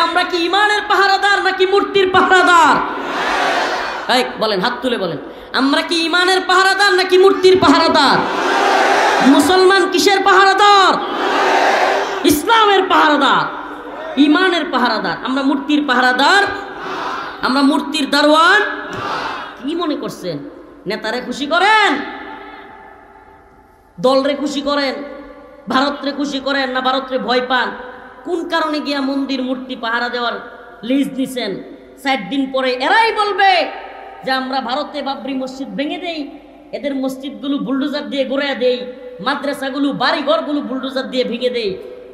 আমরা কি ইমানের পাহারাদার নাকি মূর্তির পাহারাদার? এই বলেন, হাত তুলে বলেন, আমরা কি ইমানের পাহারাদার নাকি মূর্তির পাহারাদার? মুসলমান কিসের পাহারাদার? ইসলামের পাহারাদার, ইমানের পাহারাদার। আমরা মূর্তির পাহারাদার, আমরা মূর্তির দারওয়ান। কি মনে করছেন নেতারে খুশি করেন, দলরে খুশি করেন, ভারতরে খুশি করেন, না ভারতরে ভয় পান? কোন কারণে গিয়া মন্দির মূর্তি পাহারা দেওয়ার লিজ দিছেন? 4 দিন পরে এরাই বলবে যে আমরা ভারতে বাবরি মসজিদ ভেঙে দেই, এদের মসজিদগুলো বুলডোজার দিয়ে গড়িয়ে দেই, মাদ্রাসাগুলো বাড়িঘরগুলো বুলডোজার দিয়ে ভেঙে দেই।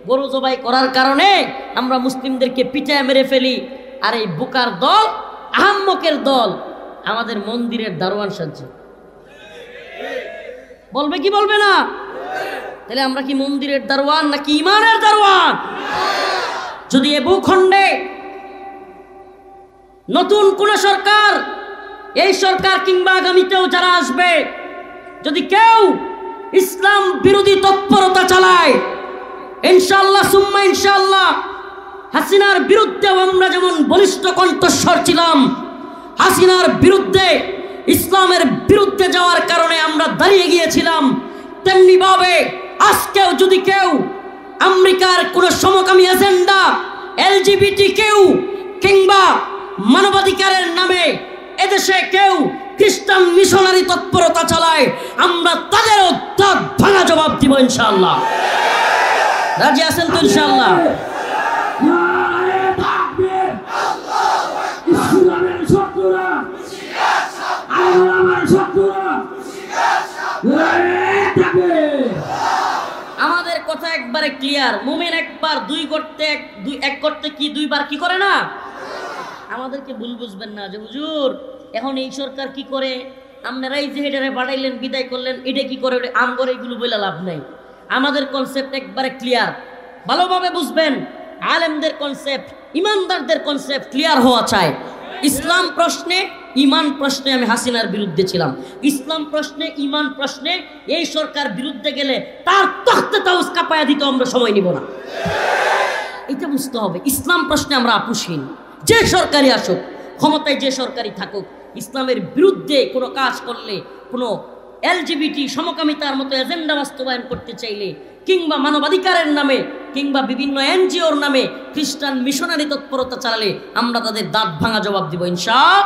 গরু জবাই করার কারণে আমরা মুসলিমদেরকে পিটায় মেরে ফেলি। আর এই বুকার দল, আহাম্মকের দল আমাদের মন্দিরের দারোয়ান সাজছে। বলবে কি বলবে না? তাহলে আমরা কি মন্দিরের দারোয়ান নাকি ইমানের দারোয়ান? যদি এ ভূখণ্ডে নতুন কোন সরকার, এই সরকার কিংবা আগামীতেও যারা আসবে, যদি কেউ ইসলাম বিরোধী তৎপরতা চালায়, ইনশাআল্লাহ সুম্মা ইনশাআল্লাহ হাসিনার বিরুদ্ধেও আমরা যেমন বলিষ্ঠ কণ্ঠস্বর ছিলাম, হাসিনার বিরুদ্ধে, ইসলামের বিরুদ্ধে যাওয়ার কারণে আমরা দাঁড়িয়ে গিয়েছিলাম, তেমনি ভাবে আজকেও যদি কেউ আমেরিকার কোন সমকামী এজেন্ডা, এলজিবিটি কেউ কিংবা মানবাধিকারের নামে এদেশে কেউ খ্রিস্টান মিশনারি তৎপরতা চালায়, আমরা তাদেরও দাঁত ভাঙা জবাব দিব ইনশাআল্লাহ। রাজি আছেন তো ইনশাআল্লাহ? আমাদের কথা একবারে ক্লিয়ার। মুমিন একবার এক করতে কি দুইবার কি করে না? আমাদেরকে ভুল বুঝবেন না যে হুজুর এখন এই সরকার কি করে, আপনারাই যে হেডারে বাড়াইলেন, বিদায় করলেন, এটা কি করে, আমগরে এগুলো বলে লাভ নাই। আমাদের কনসেপ্ট একবারে ক্লিয়ার, ভালোভাবে বুঝবেন। আলেমদের কনসেপ্ট, ইমানদারদের কনসেপ্ট ক্লিয়ার হওয়া চাই। ইসলাম প্রশ্নে, ইমান প্রশ্নে আমি হাসিনার বিরুদ্ধে ছিলাম। ইসলাম প্রশ্নে, ইমান প্রশ্নে এই সরকার বিরুদ্ধে গেলে তার তখতে তাউস কাঁপায়া দিতে আমরা সময় নিব না। এটা বুঝতে হবে। ইসলাম প্রশ্নে আমরা আপুসহীন। যে সরকারি আসুক, ক্ষমতায় যে সরকারি থাকুক, ইসলামের বিরুদ্ধে কোনো কাজ করলে, কোনো এলজিবিটি সমকামিতার মতো এজেন্ডা বাস্তবায়ন করতে চাইলে, কিংবা মানবাধিকারের নামে কিংবা বিভিন্ন এনজিওর নামে খ্রিস্টান মিশনারি তৎপরতা চালালে আমরা তাদের দাঁত ভাঙা জবাব দিব ইনশাআল্লাহ।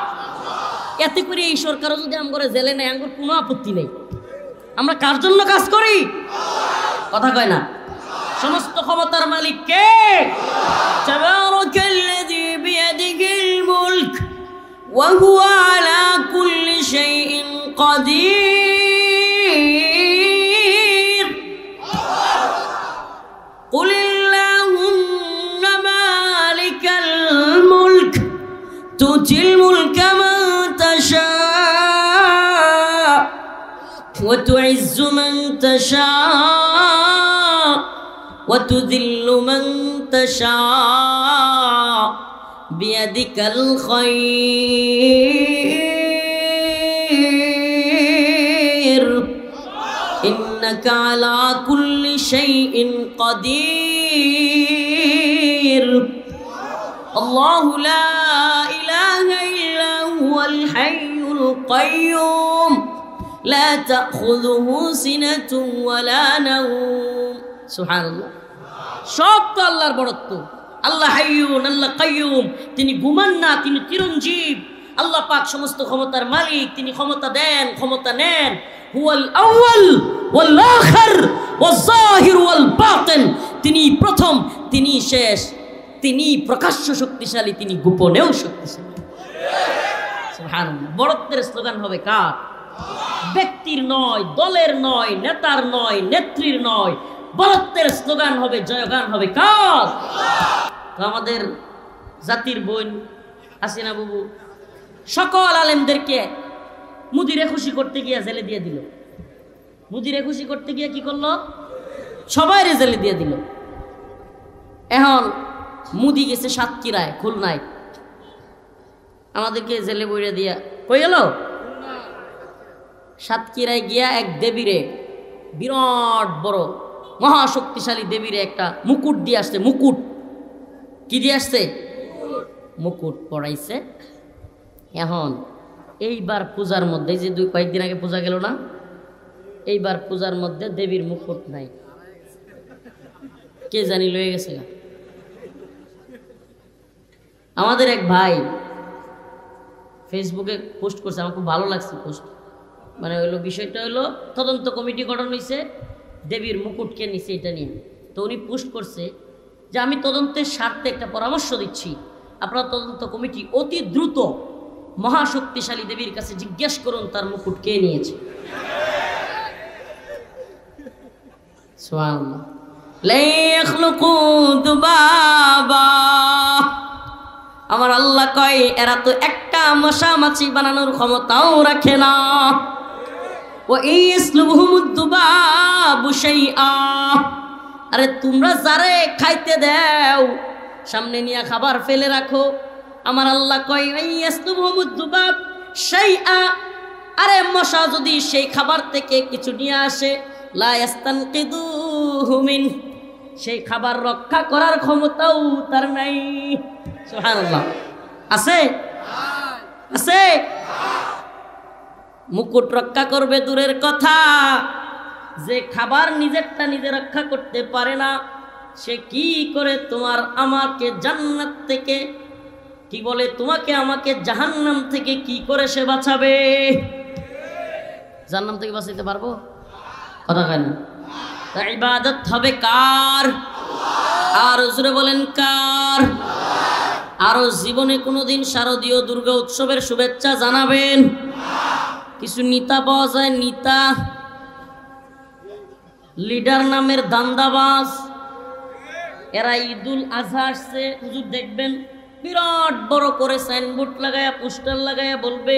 এতে করে এই সরকারও যদি আমগরে জেলে নেয়, আমগর কোনো আপত্তি নেই। আমরা কার জন্য কাজ করি? কথা কয় না? সমস্ত ক্ষমতার মালিক কে? তাবারাকাল্লাযী বিয়াদিহিল মুলক ওয়া হুয়া আলা কুল্লি শাইইন কাদির। قل اللهم مالك الملك تؤتي الملك من تشاء وتعز من تشاء وتذل من تشاء بيدك الخير إنك على كل شيء قدير الله لا إله إلا هو الحي القيوم لا تأخذه سنة ولا نوم سبحان الله সব তো আল্লাহর বড়ত্ব। আল্লাহ হাইয়ুন, আল্লাহ কাইয়ুম, তিনি ঘুমান না, তিনি চিরঞ্জীব। আল্লাহ পাক সমস্ত ক্ষমতার মালিক, তিনি ক্ষমতা দেন, ক্ষমতা নেন। হুয়াল আউয়াল ওয়াল আখির ওয়াজ যাহির ওয়াল বাতিন, তিনি প্রথম, তিনি শেষ, তিনি প্রকাশ্য শক্তিশালী, তিনি গোপনেও শক্তিশালী। সুবহানাল্লাহ। বড়ত্বের স্লোগান হবে কার? ব্যক্তির নয়, দলের নয়, নেতার নয়, নেত্রীর নয়। বড়ত্বের স্লোগান হবে, জয়গান হবে কার? তো আমাদের জাতির বোন হাসিনা বাবু সকল আলেমদেরকে মুদিরে খুশি করতে গিয়ে জেলে দিয়ে দিল। মুদিরে খুশি করতে গিয়ে কি করলো? সবাইরে জেলে দিয়ে দিল। এখন মুদি গেছে সাতক্ষীরায়, খুলনায়, আমাদেরকে জেলে বইরে দিয়া কই গেল? সাতক্ষীরায় গিয়া এক দেবীরে, বিরাট বড় মহাশক্তিশালী দেবীরে একটা মুকুট দিয়ে আসছে। মুকুট কি দিয়ে আসছে? মুকুট পরাইছে। এখন এইবার পূজার মধ্যে, যে কয়েকদিন আগে পূজা গেল না, এইবার পূজার মধ্যে দেবীর মুকুট নাই, কে জানি লয়ে গেছে। আমাদের এক ভাই ফেসবুকে পোস্ট করছে, আমার খুব ভালো লাগছে পোস্ট। মানে হইলো বিষয়টা হলো তদন্ত কমিটি গঠন হয়েছে, দেবীর মুকুট কে নিছে এটা নিয়ে। তো উনি পোস্ট করছে যে আমি তদন্তের স্বার্থে একটা পরামর্শ দিচ্ছি, আপনার তদন্ত কমিটি অতি দ্রুত মহাশক্তিশালী দেবীর কাছে জিজ্ঞেস করুন তার মুকুট কে নিয়েছে। সুবহানাল্লাহ। লা ইয়াখলুকু দুবাবা, আমার আল্লাহ কয় এরা তো একটা মশা মাছি বানানোর ক্ষমতাও রাখে না। ও ইসলুবহুমুদ দুবাবু শাইআ, আরে তোমরা যারে খাইতে দাও সামনে নিয়ে খাবার ফেলে রাখো, আমার আল্লাহ কয় ইসলুবহুমুদ দুবাব শাইআ, আরে মশা যদি সেই খাবার থেকে কিছু নিয়ে আসে, লা ইস্তানকিদুহু মিন, সেই খাবার রক্ষা করার ক্ষমতাও তার নাই। সুবহানাল্লাহ। আছে আছে মুকুট রক্ষা করবে দূরের কথা, যে খাবার নিজেরটা নিজে রক্ষা করতে পারে না, সে কি করে তোমার আমাকে জান্নাত থেকে, কি বলে তোমাকে আমাকে জাহান্নাম থেকে কি করে সে বাঁচাবে? জাহান্নাম থেকে বাঁচাইতে পারবো? কথা কয় না। ইবাদত হবে কার? আর জোরে বলেন কার? আরো জীবনে কোনোদিন শারদীয় দুর্গা উৎসবের শুভেচ্ছা জানাবেন? কিছু নেতা পাওয়া যায়, নেতা, লিডার নামের দান্দাবাজ, এরা ঈদুল আজহা আসছে, হুজুর দেখবেন বিরাট বড় করে সাইনবোর্ড লাগায়া পোস্টার লাগায়া বলবে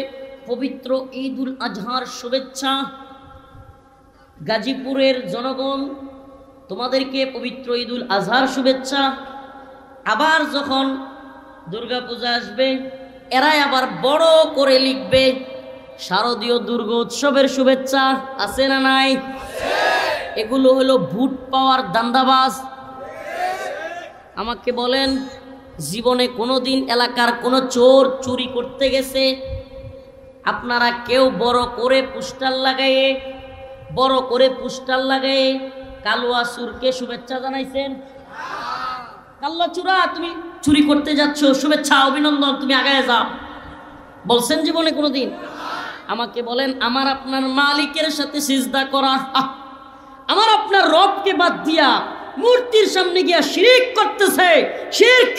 পবিত্র ঈদুল আজহার শুভেচ্ছা। গাজীপুরের জনগণ তোমাদেরকে পবিত্র ঈদুল আজহার শুভেচ্ছা। আবার যখন দুর্গা পূজা আসবে, এরাই আবার বড় করে লিখবে শারদীয় দুর্গা উৎসবের শুভেচ্ছা। আছে না নাই? এগুলো হলো ভোট পাওয়ার দান্দাবাজ। আমাকে বলেন, জীবনে কোনোদিন এলাকার কোনো চোর চুরি করতে গেছে, আপনারা কেউ বড় করে পোস্টার লাগাইয়ে, বড় করে পোস্টার লাগাইয়ে কালুয়া চুরকে শুভেচ্ছা জানাইছেন? কাল্লা চুরা, তুমি চুরি করতে যাচ্ছ, শুভেচ্ছা অভিনন্দন, তুমি আগায় যাও, বলছেন জীবনে কোনোদিন? আমাকে বলেন, আমার আপনার মালিকের সাথে সিজদা করা, আমার আপনার রবকে বাদ দিয়া মূর্তির সামনে গিয়া শিরক করতেছে, শিরক।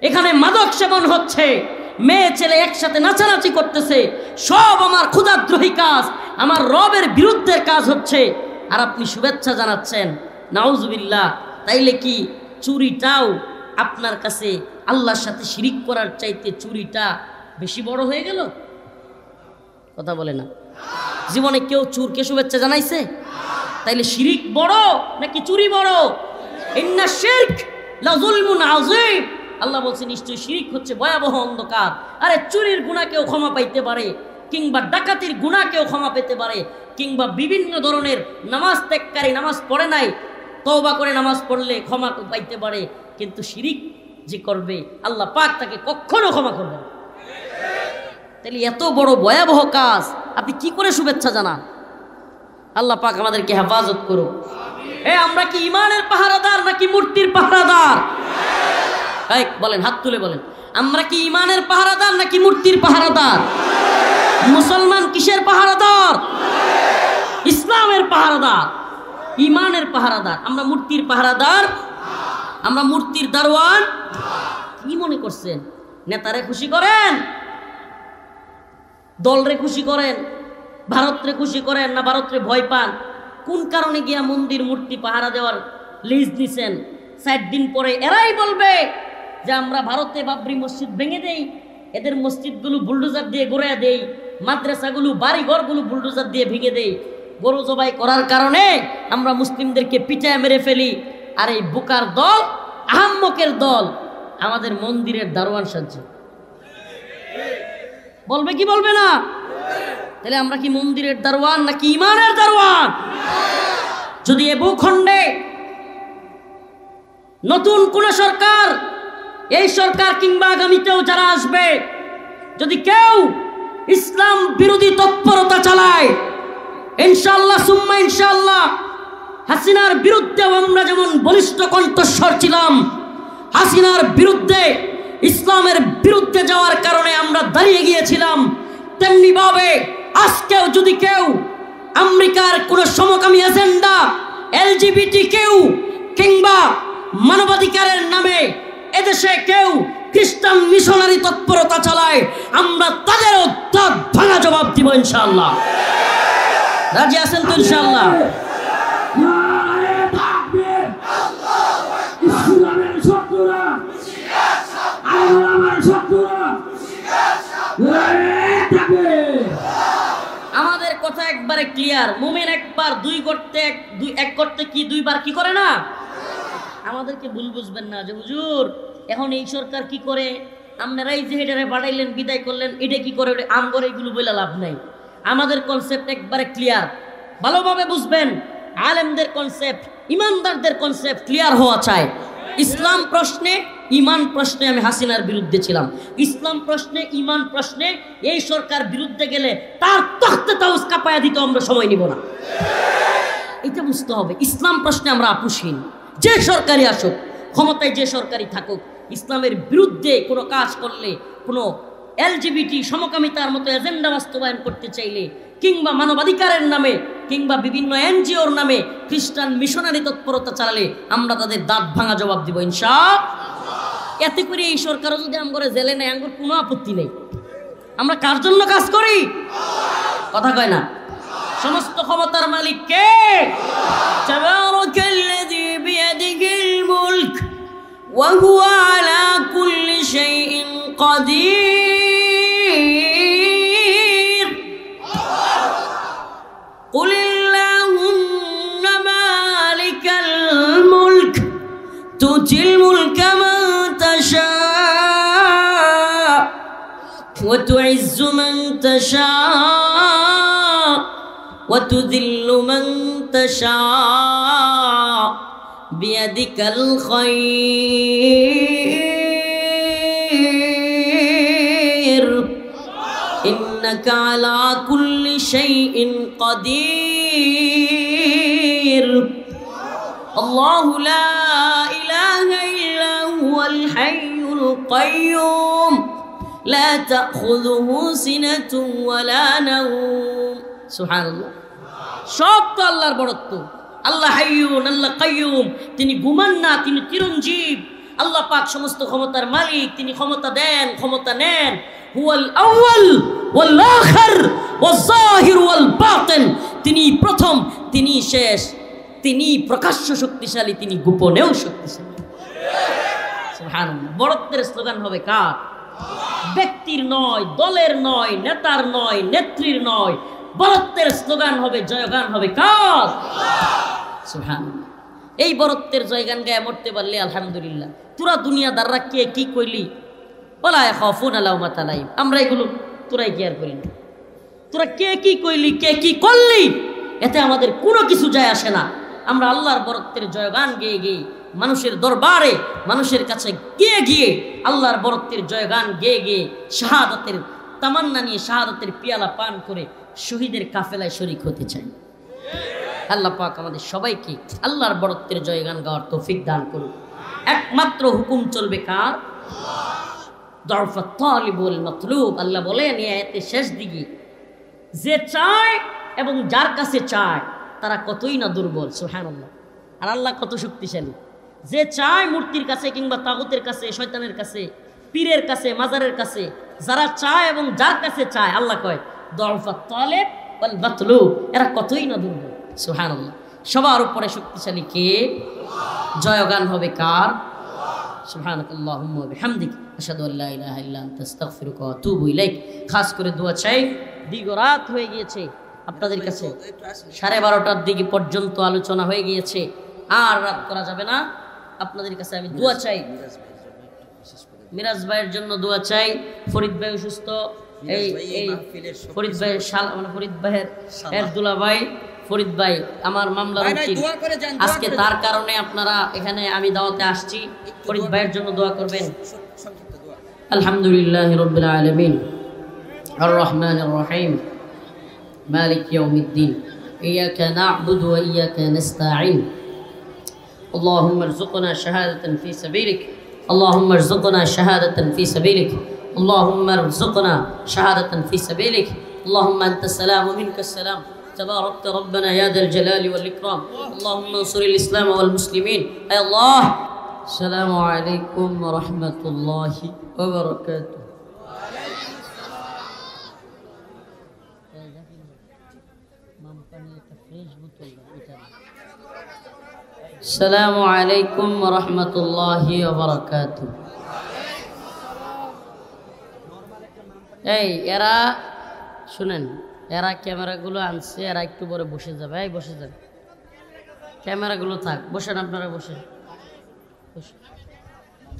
এখানে মাদক সেবন হচ্ছে, মেয়ে ছেলে একসাথে নাচানাচি করতেছে, সব আমার ক্ষুধাদ্রোহী কাজ, আমার রবের বিরুদ্ধে কাজ হচ্ছে, আর আপনি শুভেচ্ছা জানাচ্ছেন। নাউজুবিল্লাহ। তাইলে কি চুরিটাও আপনার কাছে আল্লাহর সাথে শিরিক করার চাইতে চুরিটা বেশি বড় হয়ে গেল? কথা বলে না। জীবনে কেউ চুরকে শুভেচ্ছা জানাইছে? তাইলে শিরিক বড় নাকি চুরি বড়? ইন্না শিরক লা যুলমুন আযীম। আল্লাহ বলছে নিশ্চয়ই শিরিক হচ্ছে ভয়াবহ অন্ধকার। আরে চুরির গুনাহ কেউ ক্ষমা পাইতে পারে, কিংবা ডাকাতির গুনাহ কেউ ক্ষমা পেতে পারে, কিংবা বিভিন্ন ধরনের নামাজ ত্যাগকারী, নামাজ পড়ে নাই, তওবা করে নামাজ পড়লে ক্ষমা পাইতে পারে, কিন্তু শিরিক যে করবে আল্লাহ পাক তাকে কখনো ক্ষমা করবে না। তাহলে এত বড় ভয়াবহ কাজ আপনি কি করে শুভেচ্ছা জানান? আল্লাহ পাক আমাদেরকে হেফাজত করুক। আমরা কি ইমানের পাহারাদার নাকি মূর্তির পাহারাদার? বলেন, হাত তুলে বলেন, আমরা কি ইমানের পাহারাদার নাকি মূর্তির পাহারাদার? মুসলমান কিসের পাহারাদার? ইসলামের পাহারাদার, ইমানের পাহারাদার। আমরা মূর্তির পাহারাদার, আমরা মূর্তির দারওয়ান। কি মনে করছেন নেতারে খুশি করেন, দলরে খুশি করেন, ভারতরে খুশি করেন, না ভারতরে ভয় পান? কোন কারণে গিয়া মন্দির মূর্তি পাহারা দেওয়ার লিজ দিছেন? 4 দিন পরে এরাই বলবে যে আমরা ভারতে বাবরি মসজিদ ভেঙে দেই, এদের মসজিদগুলো বুলডোজার দিয়ে গড়াইয়া দেই, মাদ্রাসাগুলো বাড়িঘরগুলো বুলডোজার দিয়ে ভেঙে দেই। গরু জবাই করার কারণে আমরা মুসলিমদেরকে পিটায় মেরে ফেলি। আর এই বুকার দল, আহাম্মকের দল আমাদের মন্দিরের দারোয়ান সাজছে। বলবে কি বলবে না? তাহলে আমরা কি মন্দিরের দারোয়ান নাকি ইমানের দারোয়ান? যদি এ ভূখণ্ডে নতুন কোন সরকার, এই সরকার কিংবা আগামীতেও যারা আসবে, যদি কেউ ইসলাম বিরোধী তৎপরতা চালায়, ইনশাআল্লাহ সুম্মা ইনশাআল্লাহ হাসিনার বিরুদ্ধেও আমরা যেমন বলিষ্ঠ কণ্ঠস্বর ছিলাম, হাসিনার বিরুদ্ধে ইসলামের বিরুদ্ধে যাওয়ার কারণে আমরা দাঁড়িয়ে গিয়েছিলাম, তেমনি ভাবে আজকেও যদি কেউ আমেরিকার কোন সমকামী এজেন্ডা, এলজিবিটি কেউ কিংবা মানবাধিকারের নামে এদেশে কেউ খ্রিস্টান মিশনারি তৎপরতা চালায়, আমরা তাদেরও দাঁত ভাঙা জবাব দিব ইনশাআল্লাহ। রাজি আছেন তো ইনশাআল্লাহ? আমাদের কথা একবারে ক্লিয়ার, মুমিন একবার এক করতে কি দুইবার কি করে না? আমাদেরকে ভুল বুঝবেন না যে হুজুর এখন এই সরকার কি করে, আপনারাই যে হেডারে বাড়াইলেন বিদায় করলেন, এটা কি করে আমগর এইগুলো বলে লাভ নাই। আমাদের কনসেপ্ট একবারে ক্লিয়ার, ভালোভাবে বুঝবেন। আলেমদের কনসেপ্ট, ইমানদারদের কনসেপ্ট ক্লিয়ার হওয়া চাই। ইসলাম প্রশ্নে, ইমান প্রশ্নে আমি হাসিনার বিরুদ্ধে ছিলাম, ইসলাম প্রশ্নে, ইমান প্রশ্নে এই সরকার বিরুদ্ধে গেলে তার তখতে তাউস কাঁপায়া দিতে আমরা সময় নিব না, এটা বুঝতে হবে। ইসলাম প্রশ্নে আমরা আপুসহীন, যে সরকারি আসুক, ক্ষমতায় যে সরকারি থাকুক, ইসলামের বিরুদ্ধে কোনো কাজ করলে, কোনো এলজিবিটি সমকামিতার মতো এজেন্ডা বাস্তবায়ন করতে চাইলে, কিংবা মানবাধিকারের নামে কিংবা বিভিন্ন এনজিওর নামে খ্রিস্টান মিশনারি তৎপরতা চালালে আমরা তাদের দাঁত ভাঙা জবাব দিব ইনশাআল্লাহ। এতে করে এই সরকারও যদি আমগরে জেলে নেয়, আমগর কোনো আপত্তি নেই। আমরা কার জন্য কাজ করি? কথা কয় না? সমস্ত ক্ষমতার মালিক কে? তাবারাকাল্লাযী বিয়াদিহিল মুলক ওয়া হুয়া আলা কুল্লি শাইইন কাদির। قل اللهم مالك الملك تؤتي الملك من تشاء وتعز من تشاء وتذل من تشاء بيدك الخير إنك على كل شيء قدير الله لا إله إلا هو الحي القيوم لا تأخذه سنة ولا نوم سبحان الله সব তো আল্লাহর বড়ত্ব। আল্লাহ হাইয়ুন, আল্লাহ কাইয়ুম, তিনি ঘুমান না, তিনি চিরঞ্জীব। আল্লাহ পাক সমস্ত ক্ষমতার মালিক, তিনি ক্ষমতা দেন, ক্ষমতা নেন। হুয়াল আউয়াল ওয়াল আখির ওয়াজ যাহির ওয়াল বাতিন, তিনি প্রথম, তিনি শেষ, তিনি প্রকাশ্য শক্তিশালী, তিনি গোপনেও শক্তিশালী। সুবহানাল্লাহ। বড়ত্বের স্লোগান হবে কার? ব্যক্তির নয়, দলের নয়, নেতার নয়, নেত্রীর নয়। বড়ত্বের স্লোগান হবে, জয়গান হবে কার? সুবহানাল্লাহ। এই বড়ত্বের জয়গান গায়ে মরতে পারলে আলহামদুলিল্লাহ। তোরা দুনিয়াদাররা কে কি কইলি, ওলা ইয়াখাফুনা লাউমাতা লাইম, আমরা এগুলো তোরাই কেয়ার করি না। তোরা কে কি কইলি, কে কি করলি, এতে আমাদের কোনো কিছু যায় আসে না। আমরা আল্লাহর বড়ত্বের জয়গান গেয়ে গিয়ে মানুষের দরবারে, মানুষের কাছে গিয়ে গিয়ে আল্লাহর বড়ত্বের জয়গান গেয়ে গিয়ে শাহাদাতের তামান্না নিয়ে, শাহাদাতের পিয়ালা পান করে শহীদের কাফেলায় শরীক হতে চাই। আল্লাহ পাক আমাদের সবাইকে আল্লাহর বড়ত্বের জয়গান গাওয়ার তৌফিক দান করুন। একমাত্র হুকুম চলবে কার? দরফাত তালিব ওয়াল মাতলুব। আল্লাহ বলেন এই আয়াতের শেষ দিকে, যে চায় এবং যার কাছে চায় তারা কতই না দুর্বল। সুবহানাল্লাহ। আর আল্লাহ কত শক্তিশালী। যে চায় মূর্তির কাছে কিংবা তাগুতের কাছে, শয়তানের কাছে, পীরের কাছে, মাজারের কাছে, যারা চায় এবং যার কাছে চায়, আল্লাহ কয় দরফাত তালিব ওয়াল মাতলুব, এরা কতই না দুর্বল। সুবহানাল্লাহ। সবার উপরে শক্তিশালী কে? জয়গান হবে কার? সুবহানাকাল্লাহুম্মা ওয়া বিহামদিকা আশহাদু আল্লা ইলাহা ইল্লা আনতা আস্তাগফিরুকা ওয়া আতুবু ইলাইক। খাস করে দোয়া চাই, দীর্ঘ রাত হয়ে গিয়েছে আপনাদের কাছে, 12:30টার দিকে পর্যন্ত আলোচনা হয়ে গিয়েছে, আর রাত করা যাবে না। আপনাদের কাছে আমি দোয়া চাই, মিরাজ ভাইয়ের জন্য দোয়া চাই। ফরিদ ভাই অসুস্থ, এই ফরিদ ভাইয়ের ফরিদ ভাইয়ের দুলা ভাই ফরিদ ভাই আমার মামলার উকিল, আজকে তার কারণে আপনারা এখানে আমি দাওয়াতে আসছি। ফরিদ ভাইয়ের জন্য দোয়া করবেন। আলহামদুলিল্লাহি রাব্বিল আলামিন আর রহমানির রহিম মালিক ইয়াউমিদ্দিন ইয়্যাকা না'বুদু ওয়া ইয়্যাকা নাস্তাঈন اللهم ارزقنا شهادة في سبيلك اللهم ارزقنا شهادة في سبيلك اللهم ارزقنا شهادة في سبيلك اللهم أنت السلام ومنك السلام تباركت ربنا يا ذا الجلال والإكرام اللهم انصر الإسلام والمسلمين أي الله السلام عليكم ورحمة الله وبركاته السلام عليكم ورحمة الله وبركاته এই এরা শুনেন, এরা ক্যামেরাগুলো আনছে, এরা একটু পরে বসে যাবে। এই বসে যান, ক্যামেরাগুলো থাক, বসেন আপনারা, বসেন।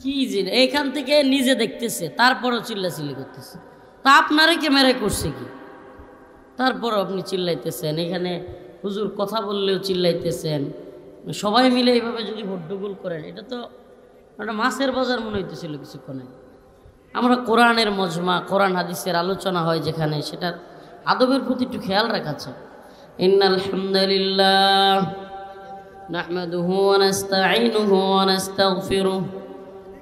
কি জিনিস এইখান থেকে নিজে দেখতেছে, তারপরও চিল্লাচিল্লি করতেছে। তা আপনারা ক্যামেরায় করছে কি? তারপরও আপনি চিল্লাইতেছেন, এখানে হুজুর কথা বললেও চিল্লাইতেছেন। সবাই মিলে এইভাবে যদি ভোট্টগুল করেন, এটা তো একটা মাছের বাজার মনে হইতেছিল কিছুক্ষণে। আমরা কোরআনের মজমা, কোরআন হাদিসের আলোচনা হয় যেখানে, সেটার আদবের প্রতি একটু খেয়াল রাখা চাই। ইন্নাল হামদুলিল্লাহ নাহমাদুহু ওয়া নাস্তাঈনুহু ওয়া নাস্তাগফিরুহু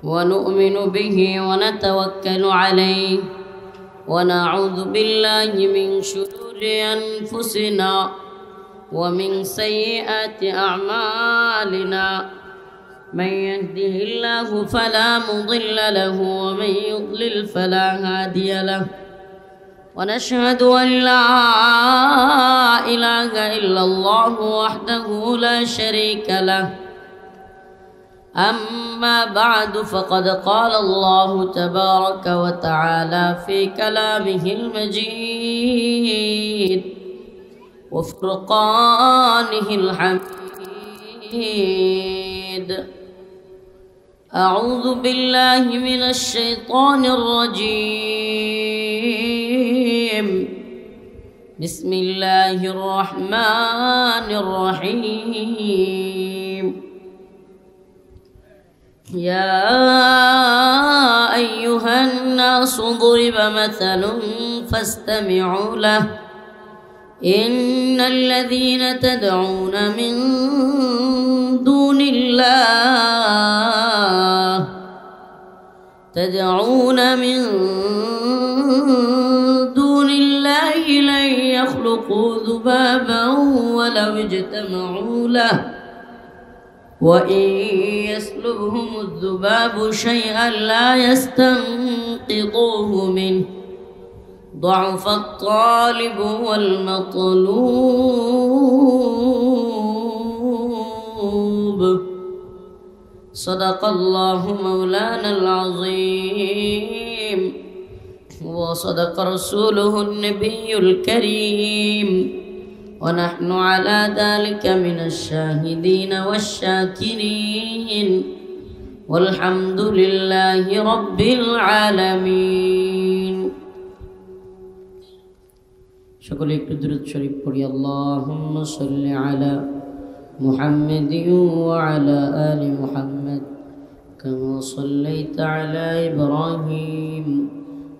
ওয়া নু'মিনু বিহি ওয়া নাতাওয়াক্কালু আলাইহি ওয়া নাউযু বিল্লাহি মিন শুরুরি আনফুসিনা ওয়া মিন সাইয়্যাতি আ'মালিনা من يهده الله فلا مضل له ومن يضلل فلا هادي له ونشهد أن لا إله إلا الله وحده لا شريك له أما بعد فقد قال الله تبارك وتعالى في كلامه المجيد وفرقانه الحميد أعوذ بالله من الشيطان الرجيم بسم الله الرحمن الرحيم يا أيها الناس ضرب مثل فاستمعوا له إن الذين تدعون من دون الله لن يخلقوا ذبابا ولو اجتمعوا له وإن يسلبهم الذباب شيئا لا يستنقضوه منه ضعف الطالب والمطلوب صدق الله مولانا العظيم وصدق رسوله النبي الكريم ونحن على ذلك من الشاهدين والشاكرين والحمد لله رب العالمين সকলে একটু দুরূদ শরীফ পড়ি। আল্লাহুম্মা সাল্লি আলা মুহাম্মাদিন ওয়া আলা আলি মুহাম্মাদ কামা সাল্লাইতা আলা ইব্রাহিম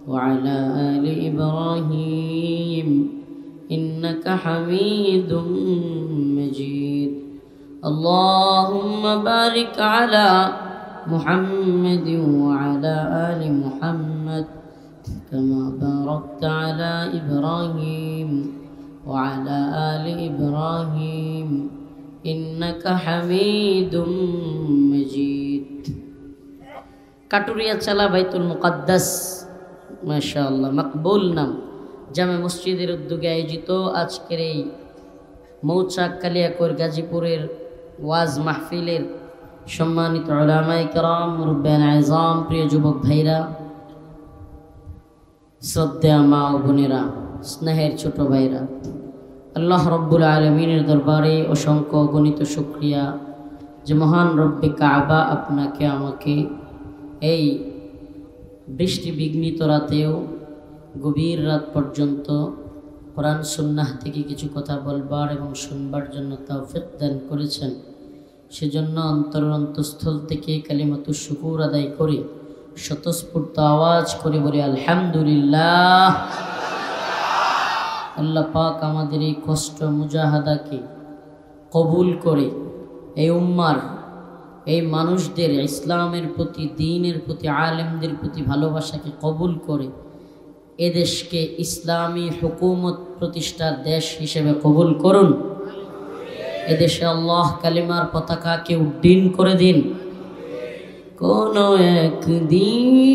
ওয়া আলা আলি ইব্রাহিম ইন্নাকা হামিদুম মাজিদ। আল্লাহুম্মা বারিক আলা মুহাম্মাদিন ওয়া আলা আলি মুহাম্মাদ كما باركت على إبراهيم وعلى آل إبراهيم إنك حميد مجيد। কাটুরিয়া চালা বাইতুল মুকাদ্দাস, মাশাআল্লাহ, মকবুল নাম, জামে মসজিদের উদ্যোগে আয়োজিত আজকের এই মৌচাক কালিয়াকৈর গাজীপুরের ওয়াজ মাহফিলের সম্মানিত উলামায়ে কেরাম, মুরব্বিয়ানে আযম, প্রিয় যুবক ভাইরা, শ্রদ্ধেয় মা ও বোনেরা, স্নেহের ছোট ভাইরা, আল্লাহ রব্বুল আলমিনের দরবারে অসংখ্য গণিত শুকরিয়া যে মহান রব্বে কাবা আপনাকে আমাকে এই বৃষ্টি বিঘ্নিত রাতেও গভীর রাত পর্যন্ত কোরআন সুন্নাহ থেকে কিছু কথা বলবার এবং শুনবার জন্য তৌফিক দান করেছেন। সেজন্য অন্তরস্থল থেকে কালিমাতুশ শুকুর আদায় করি, স্বতঃস্ফূর্ত আওয়াজ করে বলি আলহামদুলিল্লাহ। আল্লাহ পাক আমাদের এই কষ্ট মুজাহাদাকে কবুল করে এই উম্মার, এই মানুষদের ইসলামের প্রতি, দ্বীনের প্রতি, আলেমদের প্রতি ভালোবাসাকে কবুল করে এদেশকে ইসলামী হুকুমত প্রতিষ্ঠার দেশ হিসেবে কবুল করুন। এদেশে আল্লাহ কালিমার পতাকাকে উড্ডীন করে দিন। কোনো একদিন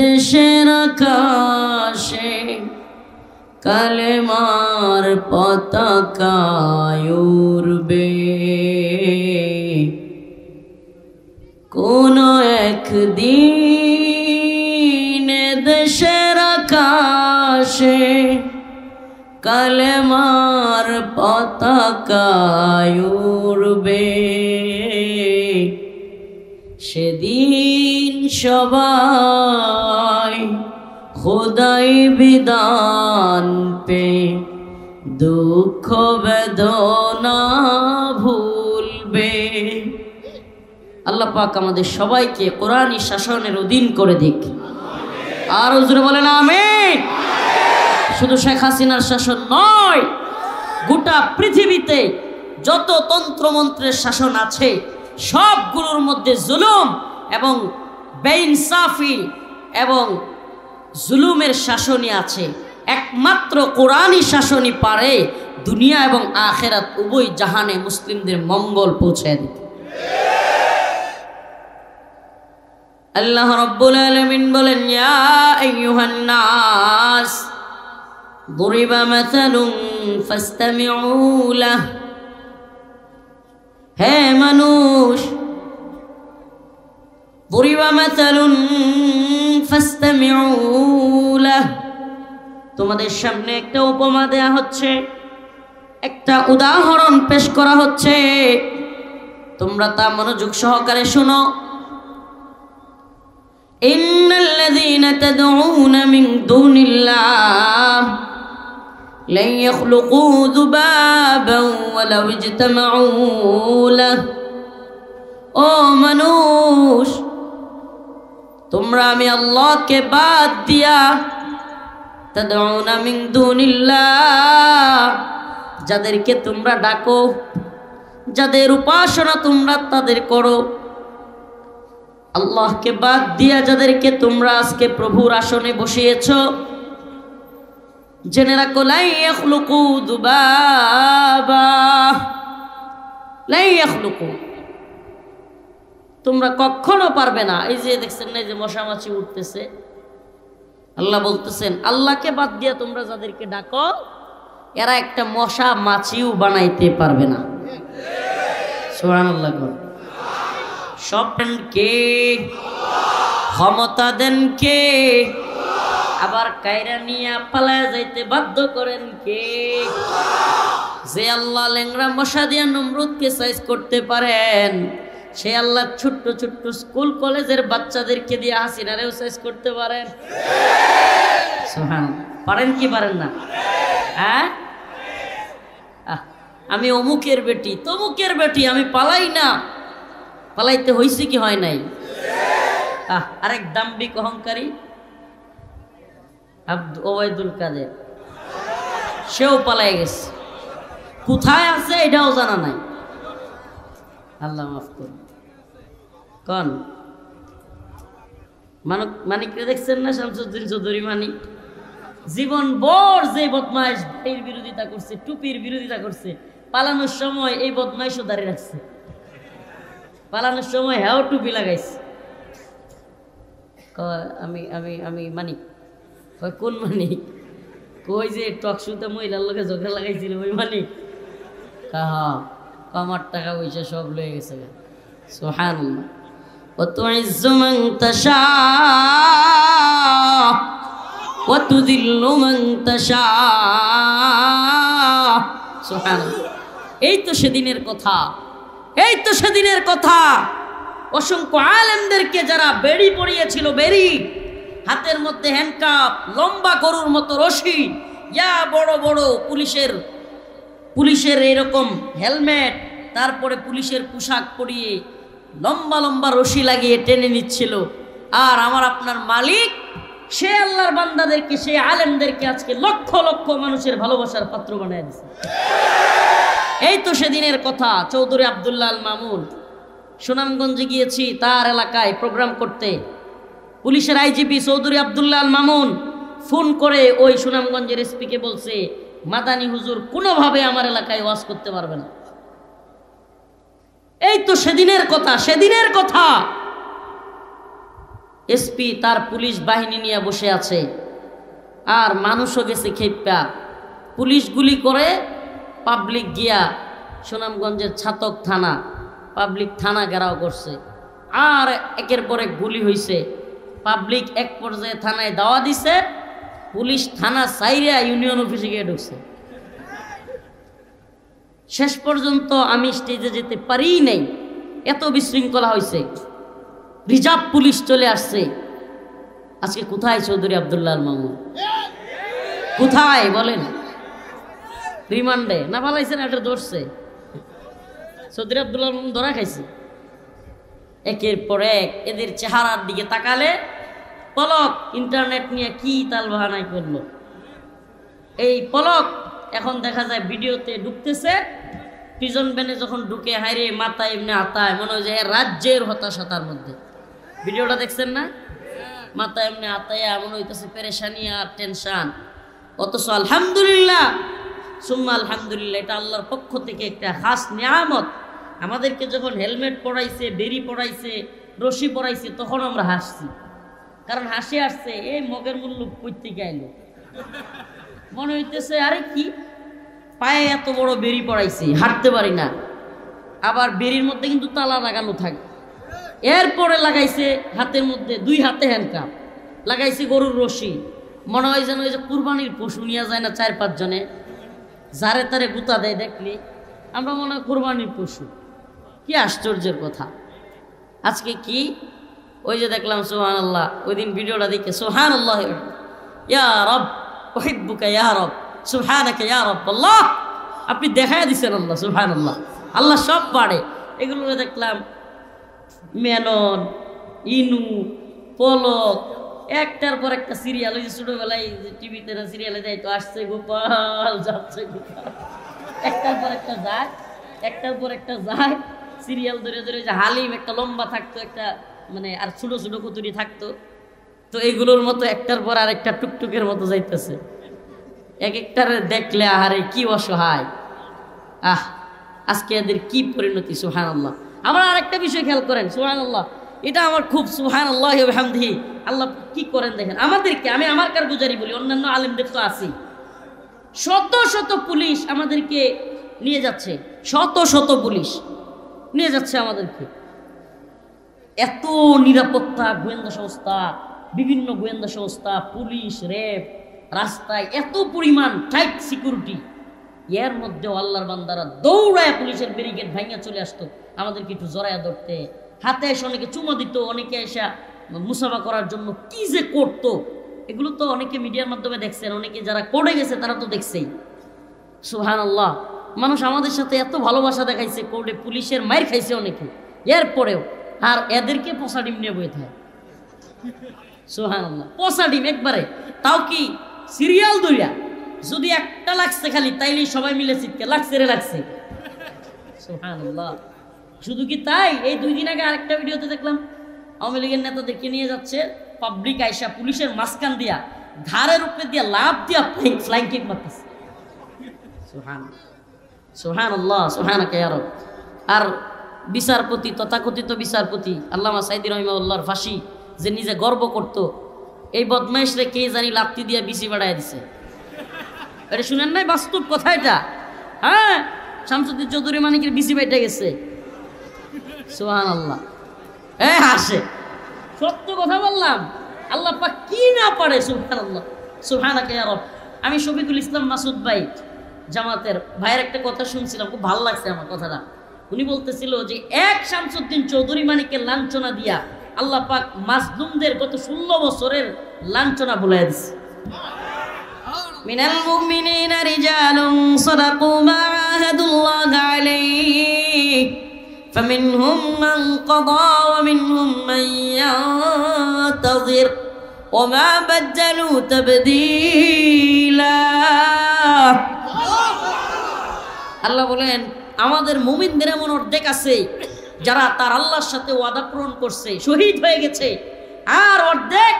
দেশের আকাশে কালেমার পতাকা উড়বে, কোনো একদিন দেশের আকাশে কালেমার পতাকা উড়বে। সেদিন সবাই খোদাই বিধান পে দুঃখ বেদনা ভুলবে। আল্লাহ পাক আমাদের সবাইকে কোরআনী শাসনের অধীন করে দিক। আর হুজুর বলেন আমিন। শুধু শেখ হাসিনার শাসন নয়, গোটা পৃথিবীতে যত তন্ত্রমন্ত্রের শাসন আছে সবগুলোর মধ্যে জুলুম এবং বেইনসাফি এবং জুলুমের শাসনই আছে। একমাত্র কোরআনী শাসনই পারে দুনিয়া এবং আখিরাত উভয় জাহানে মুসলিমদের মঙ্গল পৌঁছায় দিতে। আল্লাহ রাব্বুল আলামিন বলেন, ইয়া আইয়ুহান নাস দুরিবা মাসালুন ফাসতামিউ লাহ। হে মানুষ, দুরিবা মাসালুন ফাসতামিউ লাহ, তোমাদের সামনে একটা উপমা দেয়া হচ্ছে, একটা উদাহরণ পেশ করা হচ্ছে, তোমরা তা মনোযোগ সহকারে শোনো। ইন্নাল্লাযীনা তাদউনা মিন দুনিল্লাহ লান ইয়াখলুকু যুবাবান ওয়ালাউ ইজতামাউ লাহ। ও মানুষ, তোমরা আমি আল্লাহকে বাদ দিয়া তাদউনা মিন দুনিল্লাহ, যাদেরকে তোমরা ডাকো, যাদের উপাসনা তোমরা তাদের করো, আল্লাহকে বাদ দিয়া যাদেরকে তোমরা আজকে প্রভুর আসনে বসিয়েছ, জেনে রাখো লা ইয়াখলুকু যুবাবা, লা ইয়াখলুকু, তোমরা কখনো পারবে না। এই যে দেখছেন না, এই যে মশা মাছি উঠতেছে, আল্লাহ বলতেছেন আল্লাহকে বাদ দিয়া তোমরা যাদেরকে ডাকো এরা একটা মশা মাছিও বানাইতে পারবে না। সুবহানাল্লাহ। সব কে ক্ষমতা দেন কে, আবার কায়রা নিয়ে পালায়া যাইতে বাধ্য করেন কে? যে আল্লাহ লেংরা মশা দিয়া নমরুদকে সাইজ করতে পারেন, সে আল্লাহ ছোট্ট ছোট্ট স্কুল কলেজের বাচ্চাদেরকে দিয়ে হাসিনারেও সাইজ করতে পারেন। সুবহানাল্লাহ। পারেন কি পারেন না? হ্যাঁ, আমি অমুকের বেটি, তমুকের বেটি, আমি পালাই না। পালাইতে হইছে কি হয় নাই? আরেক দাম্ভিক অহংকারী ওবায়দুল কাদের, সেও পালাই গেছে, কোথায় আছে এটাও জানা নাই। আল্লাহ মাফ করুন। কন মানিকরে দেখছেন না? শামসুদ্দিন চৌধুরী মানিক জীবন ভর যে বদমাইশ ভাইয়ের বিরোধিতা করছে, টুপির বিরোধিতা করছে, পালানোর সময় এই বদমাইশও দাঁড়িয়ে রাখছে। পালানোর সময় হ্যাঁ টুপি লাগাইছে। আমি আমি আমি মানিক, কোন মানিক? কই যে টকশুতে মহিলার লোকে ঝগড়া লাগাইছিল ওই মানিক? হ্যাঁ, আমার টাকা পয়সা সব লয়ে গেছে। সুবহানাল্লাহ। ওয়া তুইজ্জু মান তাশা ওয়া তুযিল্লু মান তাশা। সুবহানাল্লাহ। এই তো সেদিনের কথা, এই তো সেদিনের কথা। অসংখ্য আলেমদেরকে যারা বেড়ি পড়িয়েছিল, বেড়ি হাতের মধ্যে হ্যান্ডকাপ, লম্বা গরুর মতো রশি, ইয়া বড় বড় পুলিশের এরকম হেলমেট, তারপরে পুলিশের পোশাক পরিয়ে লম্বা লম্বা রশি লাগিয়ে টেনে নিচ্ছিল। আর আমার আপনার মালিক সে আল্লাহর বান্দাদেরকে, সে আলেমদেরকে আজকে লক্ষ লক্ষ মানুষের ভালোবাসার পাত্র বানায় দিচ্ছে। এই তো সেদিনের কথা। চৌধুরী আব্দুল্লাহ আল মামুন, সুনামগঞ্জে গিয়েছি তার এলাকায় প্রোগ্রাম করতে। পুলিশের আইজিপি চৌধুরী আব্দুল্লাহ আল মামুন ফোন করে ওই সুনামগঞ্জের এসপিকে বলছে, মাদানী হুজুর কোনোভাবে আমার এলাকায় ওয়াজ করতে পারবে না। এই তো সেদিনের কথা। এসপি তার পুলিশ বাহিনী নিয়ে বসে আছে, আর মানুষও গেছে খেপা। পুলিশ গুলি করে, পাবলিক গিয়া সুনামগঞ্জের ছাতক থানা, পাবলিক থানা ঘেরাও করছে। আর একের পর এক গুলি হইছে। পাবলিক এক পর্যায়ে থানায় দাওয়া দিছে, পুলিশ থানা সাইরা ইউনিয়ন অফিসে গিয়ে ঢুকছে। শেষ পর্যন্ত আমি স্টেজে যেতে পারি নাই, এত বিশৃঙ্খলা হয়েছে। রিজার্ভ পুলিশ চলে আসছে। আজকে কোথায় চৌধুরী আব্দুল্লাহ আল মামুন? কোথায় বলেন? রিমান্ডে না পালাইছে না এটা ধরছে? চৌধুরী আব্দুল্লাহ আল মামুন ধরা খাইছে। একের পর এক এদের চেহারার দিকে তাকালে পলক ইন্টারনেট নিয়ে কি তাল বাহানাই করলো। এই পলক এখন দেখা যায় ভিডিওতে ঢুকতেছে, প্রিজন ভ্যানে যখন ঢুকে, হায়রে মাথায় এমনি আতায়, মনে হয় যে রাজ্যের হতাশাতার মধ্যে। ভিডিওটা দেখছেন না? মাথায় এমনি আতায় মনে হইতেছে পেরেশানি আর টেনশন। অথচ আলহামদুলিল্লাহ সুম্মা আলহামদুলিল্লাহ, এটা আল্লাহর পক্ষ থেকে একটা খাস নিয়ামত। আমাদেরকে যখন হেলমেট পরাইছে, বেরি পরাইছে, রশি পরাইছে, তখন আমরা হাসছি। কারণ হাসি আসছে, এই মগের মূল্য কইতে গেল, মনে হইতেছে আরে কি পায়ে এত বড় বেরি পরাইছি, হাঁটতে পারি না। আবার বেরির মধ্যে কিন্তু তালা লাগানো থাকে। এরপরে লাগাইছে হাতের মধ্যে, দুই হাতে হ্যান্ডকাপ, লাগাইছে গরুর রশি। মনে হয় যেন ওই যে কুরবানির পশু নিয়ে যায় না 4-5 জনে, যারে তারে গুতা দেয় দেখলি, আমরা মনে হয় কুরবানির পশু। কি আশ্চর্যের কথা। আজকে কি ওই যে দেখলাম সুবহানাল্লাহ, ওই দিন ভিডিওটা দেখে সুবহানাল্লাহ, ইয়া রব উহিব্বুকা ইয়া রব, সুবহানাকা ইয়া রব, আল্লাহ আপনি দেখায় দিচ্ছেন আল্লাহ, সুবহানাল্লাহ, আল্লাহ সব পারে। এগুলো দেখলাম মেনন, ইনু, পলক, একটার পর একটা সিরিয়াল। ওই যে ছোটবেলায় টিভিতে সিরিয়ালে যাই তো, আসছে গোপাল যাচ্ছে গোপাল, একটার পর একটা যায়, একটার পর একটা যায়। সিরিয়াল ধরে ধরে যে হালিম একটা লম্বা থাকতো, একটা মানে আর ছোট ছোট কুতুরি থাকতো। তো এইগুলোর মতো একটার পর আর একটা টুকটুকের মতো যাইতেছে। এক একটারে দেখলে আহারে কি অসহায়। আজকে এদের কি পরিণতি, সুবহানাল্লাহ। আমার আরেকটা বিষয় খেয়াল করেন, সুবহানাল্লাহ, এটা আমার খুব সুবহানাল্লাহ ওয়া বিহামদিহি, আল্লাহ কি করেন দেখেন। আমাদেরকে, আমি আমার কারগুজারি বলি, অন্যান্য আলেমদের তো আছি, শত শত পুলিশ আমাদেরকে নিয়ে যাচ্ছে, শত শত পুলিশ নিয়ে যাচ্ছে আমাদেরকে। এত নিরাপত্তা, গোয়েন্দা সংস্থা, বিভিন্ন গোয়েন্দা সংস্থা, পুলিশ, র্যাব, রাস্তায় এত পরিমাণ টাইট সিকিউরিটি। এর মধ্যেও আল্লাহর বান্দারা দৌড়ায় পুলিশের ব্যারিকেড ভাঙিয়া চলে আসতো আমাদেরকে একটু জড়াইয়া ধরতে। হাতে এসে অনেকে চুমো দিত, অনেকে এসে মুসাফা করার জন্য কি যে করতো, এগুলো তো অনেকে মিডিয়ার মাধ্যমে দেখছেন, অনেকে যারা করে গেছে তারা তো দেখছেই। সুবহানাল্লাহ, মানুষ আমাদের সাথে এত ভালোবাসা দেখাইছে, কোর্টে পুলিশের মাইর খাইছে অনেকে, এরপরেও আর এদেরকে পোষা ডিম নিয়ে বয়ে থাকে। সুবহানাল্লাহ, পোষা ডিম একবারে, তাও কি সিরিয়াল ধরিয়া, যদি একটা লাগছে খালি তাইলেই সবাই মিলে চিৎকে লাগছে রে লাগছে। সুবহানাল্লাহ, শুধু কি তাই, এই 2 দিন আগে আরেকটা ভিডিওতে দেখলাম আওয়ামী লীগের নেতাদেরকে নিয়ে যাচ্ছে পাবলিক আইসা পুলিশের মাঝখান দিয়া ঘাড়ের উপরে দিয়া লাভ দিয়া ফ্লাইং কিক মারতেছে। সুবহানাল্লাহ, সুবহানাকা ইয়া রব। আর বিচারপতি, তথাকথিত বিচারপতি আল্লামা সাইদি রহিমাহুল্লাহর ফাঁসি, যে নিজে গর্ব করত, এই বদমাইশরে কে জানি লাত্তি দিয়া বিসি বাড়াই দিছে। এটা শুনেন নাই? বাস্তব কথা এটা। হ্যাঁ, শামসুদ্দিন চৌধুরী মানিকের বিসি বাইটা গেছে। সুবহানাল্লাহ, হাসে, সত্য কথা বললাম। আল্লাহ পাক কি না পারে। সুবহানাল্লাহ, সুবহানাকা ইয়া রব। আমি শফিকুল ইসলাম মাসুদ ভাই জামাতের ভাইয়ের একটা কথা শুনছিলাম, খুব ভালো লাগছে আমার কথাটা। উনি বলতেছিল যে এক শামসুদ্দিন চৌধুরী মানিকের লাঞ্ছনা দিয়া আল্লাহ পাক মাজলুমদের গত 16 বছরের লাঞ্ছনা ভুলে দিছে। মিনাল মুমিনিনা রিজালুন সাদাকু মা আহাদুল্লাহ আলাইহি ফামিনহুম মান ক্বাদা ওয়া মিনহুম মান ইয়ানতাযির ওয়া মা বাদদালু তাবদীলা। আল্লাহ বলেন আমাদের মুমিনদের এমন অর্ধেক আছে যারা তার আল্লাহর সাথে ওয়াদা পূরণ করছে, শহীদ হয়ে গেছে, আর অর্ধেক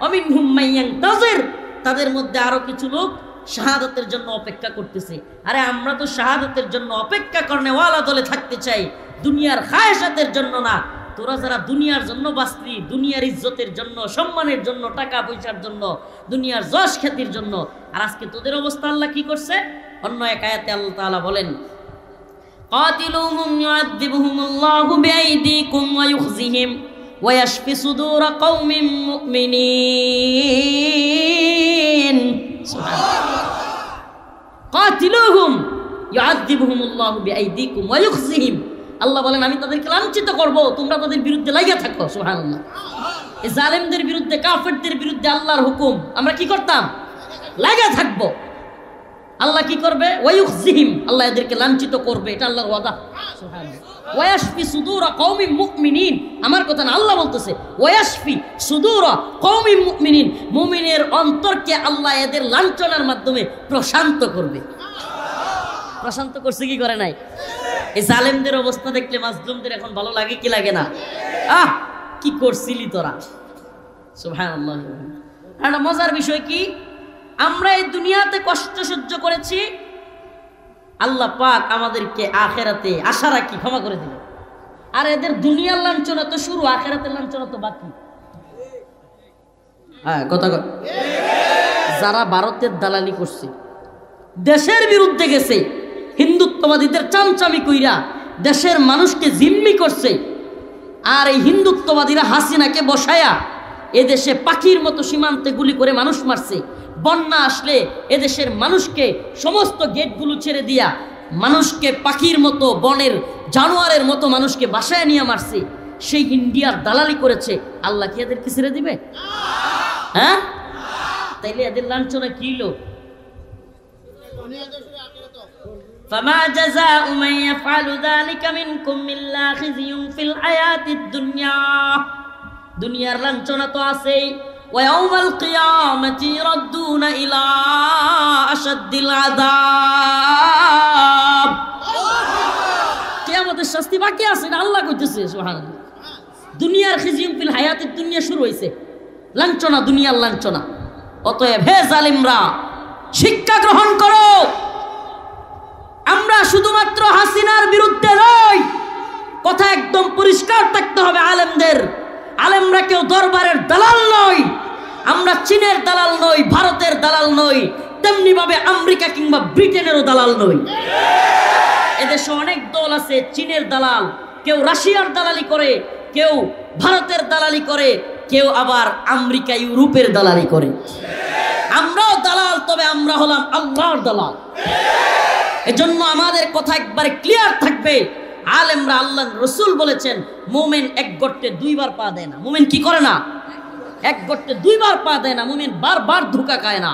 অমিনহুম মান ইয়ানতাযির, তাদের মধ্যে আরো কিছু লোক শাহাদাতের জন্য অপেক্ষা করতেছে। আরে আমরা তো শাহাদাতের জন্য অপেক্ষা করনে ওয়ালা দলে থাকতে চাই, দুনিয়ার খায়েশাতের জন্য না। তোরা যারা দুনিয়ার জন্য বাঁচলি, দুনিয়ার ইজ্জতের জন্য, সম্মানের জন্য, টাকা পয়সার জন্য, দুনিয়ার যশ খ্যাতির জন্য, আর আজকে তোদের অবস্থা আল্লাহ কি করছে? অন্য এক আয়াতে আল্লাহ তাআলা বলেন কাতিলুহুম ইউআযিবুহুমুল্লাহু বিআইদিকুম ওয়া ইউখজিহিম ওয়া ইয়াশফি সুদুরা কওমিন মুমিনিন। কাতিলুহুম ইউআযিবুহুমুল্লাহু বিআইদিকুম ওয়া ইউখজিহিম। আল্লাহ বলেন আমি তাদেরকে লাঞ্ছিত করব, তোমরা তাদের বিরুদ্ধে লাগিয়া থাকো। সুবহানাল্লাহ। এই জালেমদের বিরুদ্ধে, কাফেরদের বিরুদ্ধে আল্লাহর হুকুম, আমরা কি করতাম? লাগিয়া থাকবো। আল্লাহ কি করবে? ওয়ায়ুখজিহিম, আল্লাহ এদেরকে লাঞ্ছিত করবে, এটা আল্লাহর ওয়াদা। সুবহানাল্লাহ। ওয়ায়াশফি সুদুরা কওমিন মুমিনিন, আমার কথা না, আল্লাহ বলতেছে ওয়ায়াশফি সুদুরা কওমিন মুমিনিন, মুমিনের অন্তরকে আল্লাহ এদের লাঞ্ছনার মাধ্যমে প্রশান্ত করবে। প্রশান্ত করছে কি করে নাই? এই জালেমদের অবস্থা দেখলে মাজলুমদের এখন ভালো লাগে কি লাগে না? আহ কি করছিলি তোরা! সুবহানাল্লাহ। আর মজার বিষয় কি, আমরা এই দুনিয়াতে কষ্ট সহ্য করেছি, আল্লাহ পাক আমাদেরকে আখেরাতে আশা রাখি ক্ষমা করে দিল। আর এদের দুনিয়ার লাঞ্ছনা তো শুরু, আখেরাতের লাঞ্ছনা তো বাকি। হ্যাঁ কথা কর। যারা ভারতের দালালি করছে, দেশের বিরুদ্ধে গেছে, হিন্দুত্ববাদীদের চামচামি কইরা দেশের মানুষকে জিম্মি করছে, আর এই হিন্দুত্ববাদীরা হাসিনাকে বসায়া এদেশে পাখির মতো সীমান্তে গুলি করে মানুষ মারছে। বন্যা আসলে এদেশের মানুষকে সমস্ত গেটগুলো ছেড়ে দিয়া মানুষকে পাখির মতো, বনের জানোয়ারের মতো মানুষকে বাসায় নিয়ে মারছে। সেই ইন্ডিয়ার দালালি করেছে, আল্লাহ কি এদেরকে ছেড়ে দিবে? হ্যাঁ, তাইলে এদের লাঞ্ছনা কি হলো? فما جزاء من يفعل ذلك منكم إلا خزي في الحياة الدنيا। দুনিয়ার লাঞ্ছনা তো আছেই, ويوم القيامة يردون إلى أشد العذاب। কিয়ামতের শাস্তি বাকি আছে, আল্লাহ কইতেছে। সুবহানাল্লাহ। দুনিয়ার খিজিয়ুম ফিল হায়াতিদ দুনিয়া শুরু হইছে, লাঞ্ছনা, দুনিয়ার লাঞ্ছনা। অতএব হে জালিমরা, শিক্ষা গ্রহণ করো। আমরা শুধুমাত্র হাসিনার বিরুদ্ধে নই, কথা একদম পরিষ্কার থাকতে হবে আলেমদের। আলেমরা কেউ দরবারের দালাল নই, আমরা চীনের দালাল নই, ভারতের দালাল নই, তেমনি ভাবে আমেরিকা কিংবা ব্রিটেনেরও দালাল নই। এদেশে অনেক দল আছে চীনের দালাল, কেউ রাশিয়ার দালালি করে, কেউ ভারতের দালালি করে, কেউ আবার আমেরিকা ইউরোপের দালালি করে। আমরাও দালাল, তবে আমরা হলাম আল্লাহর দালাল। এজন্য আমাদের কথা একবারে ক্লিয়ার থাকবে, আলেমরা আল্লাহর রাসূল বলেছেন মুমিন এক গর্তে দুইবার পা দেয় না। মুমিন কি করে না? এক গর্তে দুইবার পা দেয় না। মুমিন বারবার ধোঁকা খায় না।